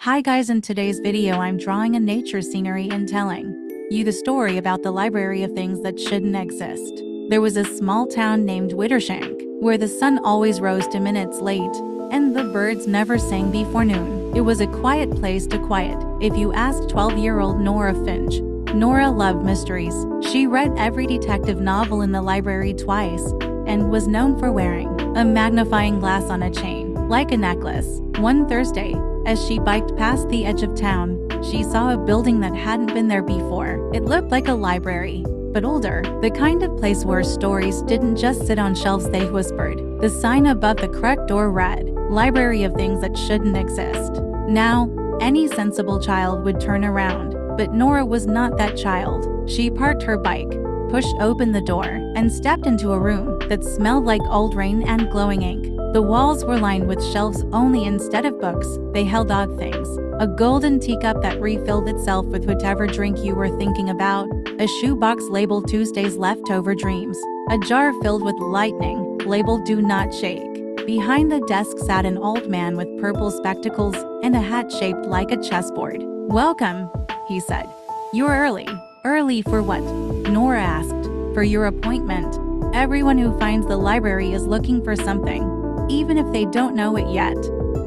Hi guys, in today's video I'm drawing a nature scenery and telling you the story about the library of things that shouldn't exist. There was a small town named Wittershank, where the sun always rose 2 minutes late, and the birds never sang before noon. It was a quiet place to quiet, if you asked 12-year-old Nora Finch. Nora loved mysteries. She read every detective novel in the library twice, and was known for wearing a magnifying glass on a chain, like a necklace. One Thursday, as she biked past the edge of town, she saw a building that hadn't been there before. It looked like a library, but older, the kind of place where stories didn't just sit on shelves, they whispered. The sign above the correct door read, "Library of Things That Shouldn't Exist." Now, any sensible child would turn around, but Nora was not that child. She parked her bike, pushed open the door, and stepped into a room that smelled like old rain and glowing ink. The walls were lined with shelves only. Instead of books, they held odd things. A golden teacup that refilled itself with whatever drink you were thinking about, a shoebox labeled Tuesday's Leftover Dreams, a jar filled with lightning, labeled Do Not Shake. Behind the desk sat an old man with purple spectacles and a hat shaped like a chessboard. "Welcome," he said. "You're early." "Early for what?" Nora asked. "For your appointment. Everyone who finds the library is looking for something, even if they don't know it yet."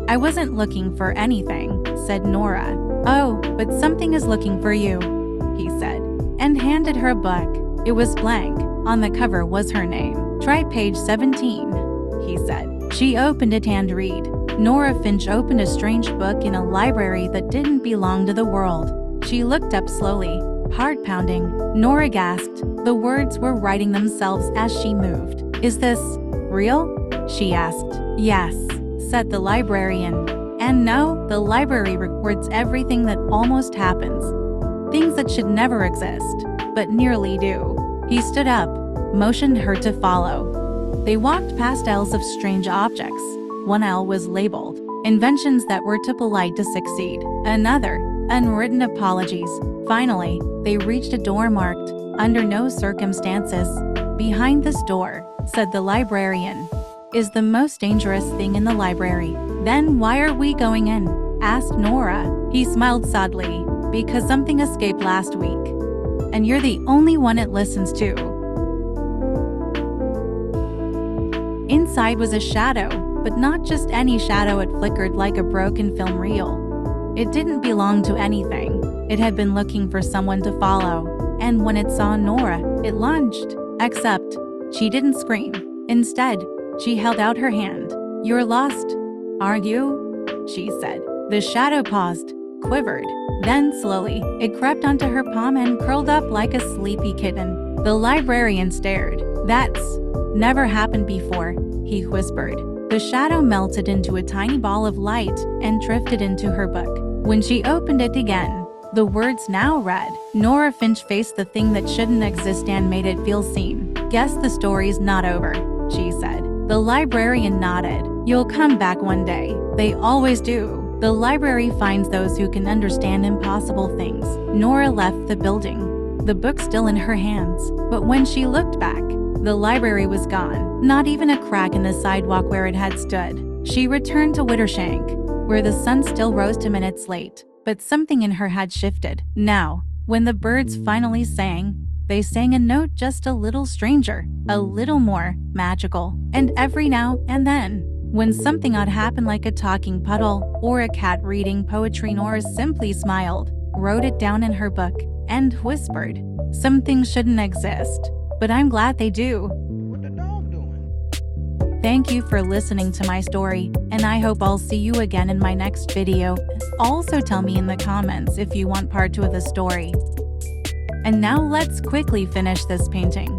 "I wasn't looking for anything," said Nora. "Oh, but something is looking for you," he said, and handed her a book. It was blank. On the cover was her name. "Try page 17, he said. She opened it and read. Nora Finch opened a strange book in a library that didn't belong to the world. She looked up slowly, heart pounding. Nora gasped. The words were writing themselves as she moved. "Is this real?" she asked. "Yes," said the librarian. "And no, the library records everything that almost happens. Things that should never exist, but nearly do." He stood up, motioned her to follow. They walked past aisles of strange objects. One aisle was labeled, "Inventions that were too polite to succeed." Another, "Unwritten apologies." Finally, they reached a door marked, "Under no circumstances." "Behind this door," said the librarian, "is the most dangerous thing in the library." "Then why are we going in?" asked Nora. He smiled sadly. "Because something escaped last week, and you're the only one it listens to." Inside was a shadow, but not just any shadow. It flickered like a broken film reel. It didn't belong to anything. It had been looking for someone to follow, and when it saw Nora, it lunged. Except, she didn't scream. Instead, she held out her hand. "You're lost, aren't you?" she said. The shadow paused, quivered. Then slowly, it crept onto her palm and curled up like a sleepy kitten. The librarian stared. "That's never happened before," he whispered. The shadow melted into a tiny ball of light and drifted into her book. When she opened it again, the words now read, "Nora Finch faced the thing that shouldn't exist and made it feel seen. Guess the story's not over," she said. The librarian nodded. "You'll come back one day. They always do. The library finds those who can understand impossible things." Nora left the building, the book still in her hands. But when she looked back, the library was gone. Not even a crack in the sidewalk where it had stood. She returned to Wittershank, where the sun still rose 2 minutes late. But something in her had shifted. Now, when the birds finally sang, they sang a note just a little stranger, a little more magical. And every now and then, when something odd happened, like a talking puddle or a cat reading poetry, Nora simply smiled, wrote it down in her book, and whispered, "Some things shouldn't exist, but I'm glad they do." What the dog doing? Thank you for listening to my story, and I hope I'll see you again in my next video. Also tell me in the comments if you want part 2 of the story. And now let's quickly finish this painting.